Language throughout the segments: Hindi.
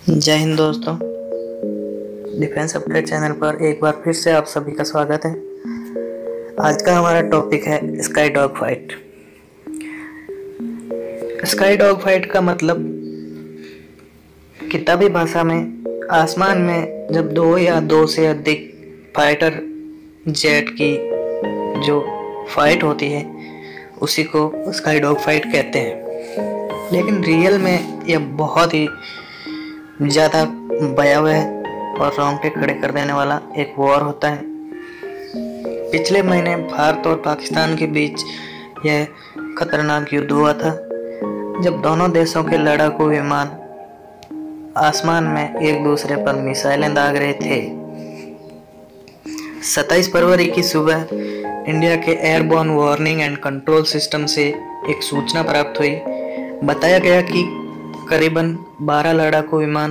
जय हिंद दोस्तों। डिफेंस अपडेट चैनल पर एक बार फिर से आप सभी का स्वागत है। आज का हमारा टॉपिक है sky dog fight. Sky dog fight का मतलब किताबी भाषा में आसमान में जब दो या दो से अधिक फाइटर जेट की जो फाइट होती है उसी को स्काई डॉग फाइट कहते हैं। लेकिन रियल में यह बहुत ही ज़्यादा भयावह और रोंगटे खड़े कर देने वाला एक वॉर होता है। पिछले महीने भारत और पाकिस्तान के बीच यह खतरनाक युद्ध हुआ था, जब दोनों देशों के लड़ाकू विमान आसमान में एक दूसरे पर मिसाइलें दाग रहे थे। 27 फरवरी की सुबह इंडिया के airborne warning and control system से एक सूचना प्राप्त हुई। बताया गया कि करीबन 12 लड़ाकू विमान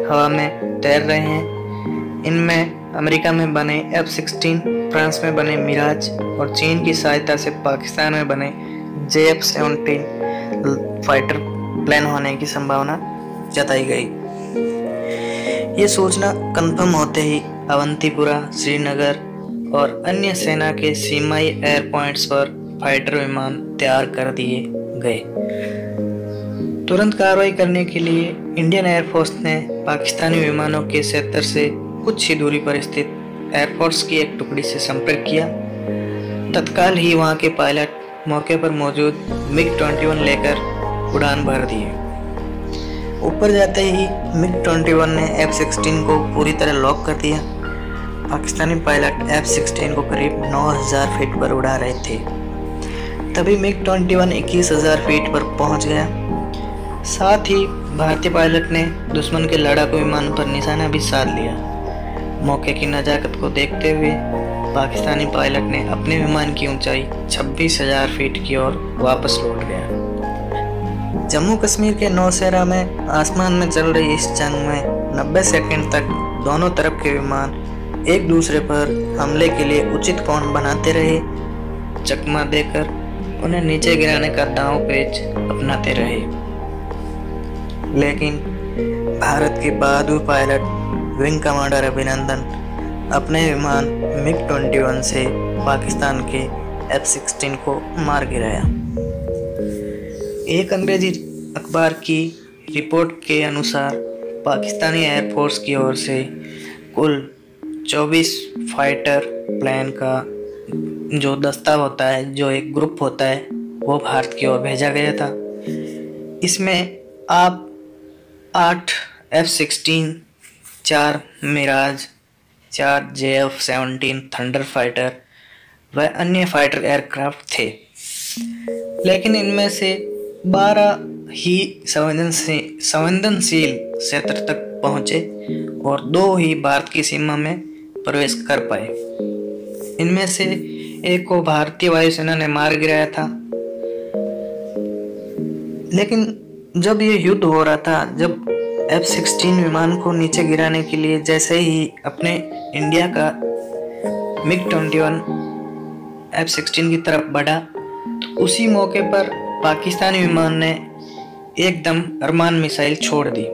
हवा में तैर रहे हैं। इनमें अमेरिका में बने F-16, फ्रांस में बने मिराज और चीन की सहायता से पाकिस्तान में बने JF-17 फाइटर प्लेन होने की संभावना जताई गई। ये सूचना कंफर्म होते ही अवंतीपुरा, श्रीनगर और अन्य सेना के सीमाई एयर पॉइंट्स पर फाइटर विमान तैयार कर दिए गए। तुरंत कार्रवाई करने के लिए इंडियन एयरफोर्स ने पाकिस्तानी विमानों के क्षेत्र से कुछ ही दूरी पर स्थित एयरफोर्स की एक टुकड़ी से संपर्क किया। तत्काल ही वहां के पायलट मौके पर मौजूद MiG-21 लेकर उड़ान भर दिए। ऊपर जाते ही MiG-21 ने F-16 को पूरी तरह लॉक कर दिया। पाकिस्तानी पायलट F-16 को करीब 9000 फीट पर उड़ा रहे थे। तभी MiG-21 21,000 फीट पर पहुंच गया। साथ ही भारतीय पायलट ने दुश्मन के लड़ाकू विमान पर निशाना भी साध लिया। मौके की नज़ाकत को देखते हुए पाकिस्तानी पायलट ने अपने विमान की ऊंचाई 26,000 फीट की ओर वापस लौट गया। जम्मू कश्मीर के नौशेरा में आसमान में चल रही इस जंग में 90 सेकंड तक दोनों तरफ के विमान एक दूसरे पर हमले के लिए उचित कोण बनाते रहे। चकमा देकर उन्हें नीचे गिराने का दांव पेच अपनाते रहे। लेकिन भारत के बहादुर पायलट विंग कमांडर अभिनंदन अपने विमान MiG-21 से पाकिस्तान के F-16 को मार गिराया। एक अंग्रेजी अखबार की रिपोर्ट के अनुसार पाकिस्तानी एयरफोर्स की ओर से कुल 24 फाइटर प्लेन का जो दस्ता होता है, जो एक ग्रुप होता है, वो भारत की ओर भेजा गया था। इसमें आप 8 F-16, 4 Miraj, 4 JF-17 thunder fighter व अन्य फाइटर एयरक्राफ्ट थे। लेकिन इनमें से 12 ही संवेदनशील क्षेत्र तक पहुंचे और 2 ही भारत की सीमा में प्रवेश कर पाए। इनमें से एक को भारतीय वायुसेना ने मार गिराया था। लेकिन जब ये युद्ध हो रहा था, जब F-16 विमान को नीचे गिराने के लिए जैसे ही अपने इंडिया का MiG-21 F-16 की तरफ बढ़ा, तो उसी मौके पर पाकिस्तानी विमान ने एकदम अरमान मिसाइल छोड़ दी।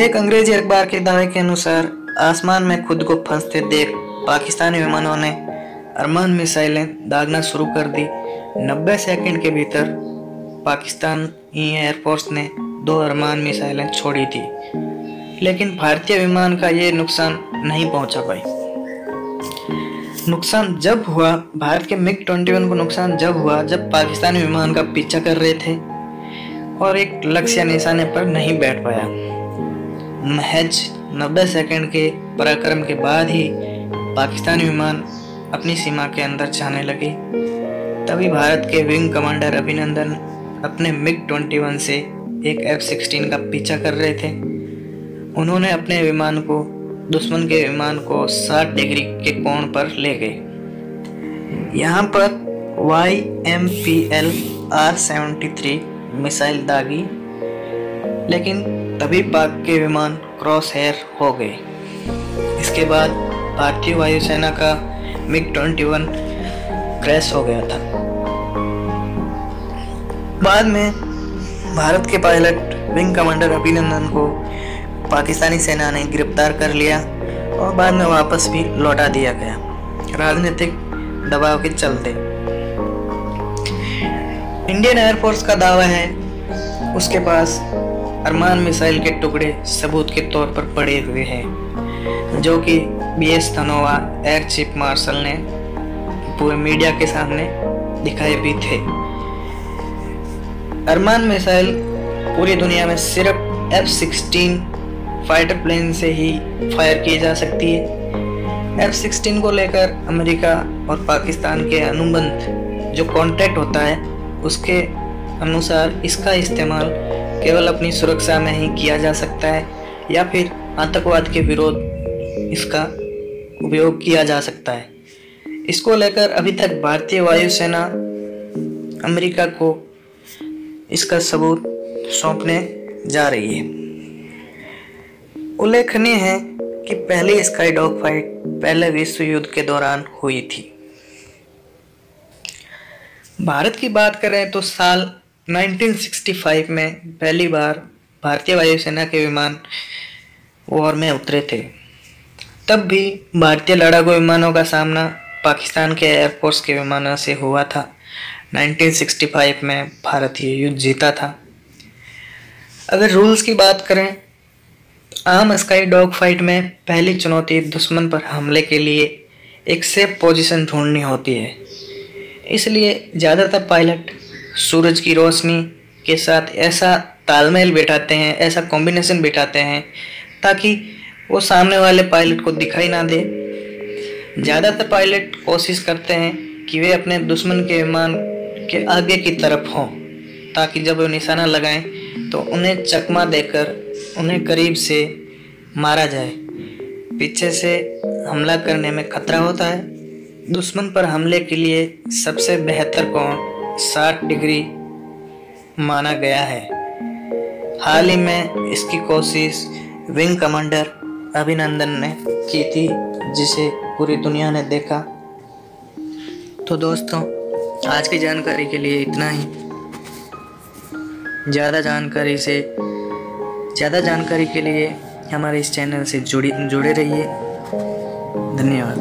एक अंग्रेजी अखबार के दावे के अनुसार आसमान में खुद को फंसते देख पाकिस्तानी विमानों ने अरमान मिसाइलें दागना शुरू कर दी। 90 सेकंड के भीतर पाकिस्तानी एयरफोर्स ने 2 अरमान मिसाइलें छोड़ी थी। लेकिन भारतीय विमान का ये नुकसान नहीं पहुंचा पाई। नुकसान जब हुआ, भारत के MiG-21 को नुकसान जब हुआ जब पाकिस्तानी विमान का पीछा कर रहे थे और एक लक्ष्य निशाने पर नहीं बैठ पाया। महज 90 सेकंड के पराक्रम के बाद ही पाकिस्तानी विमान अपनी सीमा के अंदर जाने लगे। तभी भारत के विंग कमांडर अभिनंदन अपने MiG-21 से एक F-16 का पीछा कर रहे थे। उन्होंने अपने विमान को दुश्मन के विमान को 60 डिग्री के कोण पर ले गए। यहाँ पर YMPL R-73 मिसाइल दागी, लेकिन तभी पाक के विमान क्रॉस हेयर हो गए। इसके बाद भारतीय वायुसेना का MiG-21 क्रैश हो गया था। बाद में भारत के पायलट विंग कमांडर अभिनंदन को पाकिस्तानी सेना ने गिरफ्तार कर लिया और बाद में वापस भी लौटा दिया गया राजनीतिक दबाव के चलते। इंडियन एयरफोर्स का दावा है उसके पास अरमान मिसाइल के टुकड़े सबूत के तौर पर पड़े हुए हैं, जो कि BS Dhanoa air chief marshal ने पूरे मीडिया के सामने दिखाए भी थे। अरमान मिसाइल पूरी दुनिया में सिर्फ F-16 फाइटर प्लेन से ही फायर की जा सकती है। F-16 को लेकर अमेरिका और पाकिस्तान के अनुबंध जो कॉन्ट्रैक्ट होता है उसके अनुसार इसका इस्तेमाल केवल अपनी सुरक्षा में ही किया जा सकता है या फिर आतंकवाद के विरोध इसका उपयोग किया जा सकता है। इसको लेकर अभी तक भारतीय वायुसेना अमेरिका को इसका सबूत सौंपने जा रही है। उल्लेखनीय है कि पहली स्काई डॉग फाइट पहले विश्व युद्ध के दौरान हुई थी। भारत की बात करें तो साल 1965 में पहली बार भारतीय वायुसेना के विमान वॉर में उतरे थे। तब भी भारतीय लड़ाकू विमानों का सामना पाकिस्तान के एयरफोर्स के विमानों से हुआ था। 1965 में भारत ये युद्ध जीता था। अगर रूल्स की बात करें, आम स्काई डॉग फाइट में पहली चुनौती दुश्मन पर हमले के लिए एक सेफ पोजीशन ढूंढनी होती है। इसलिए ज़्यादातर पायलट सूरज की रोशनी के साथ ऐसा तालमेल बिठाते हैं, ऐसा कॉम्बिनेशन बिठाते हैं ताकि वो सामने वाले पायलट को दिखाई ना दे। ज़्यादातर पायलट कोशिश करते हैं कि वे अपने दुश्मन के विमान के आगे की तरफ हों ताकि जब वो निशाना लगाएं तो उन्हें चकमा देकर उन्हें करीब से मारा जाए। पीछे से हमला करने में खतरा होता है। दुश्मन पर हमले के लिए सबसे बेहतर कोण 60 डिग्री माना गया है। हाल ही में इसकी कोशिश विंग कमांडर अभिनंदन ने की थी, जिसे पूरी दुनिया ने देखा। तो दोस्तों, आज की जानकारी के लिए इतना ही। ज़्यादा जानकारी के लिए हमारे इस चैनल से जुड़े रहिए। धन्यवाद।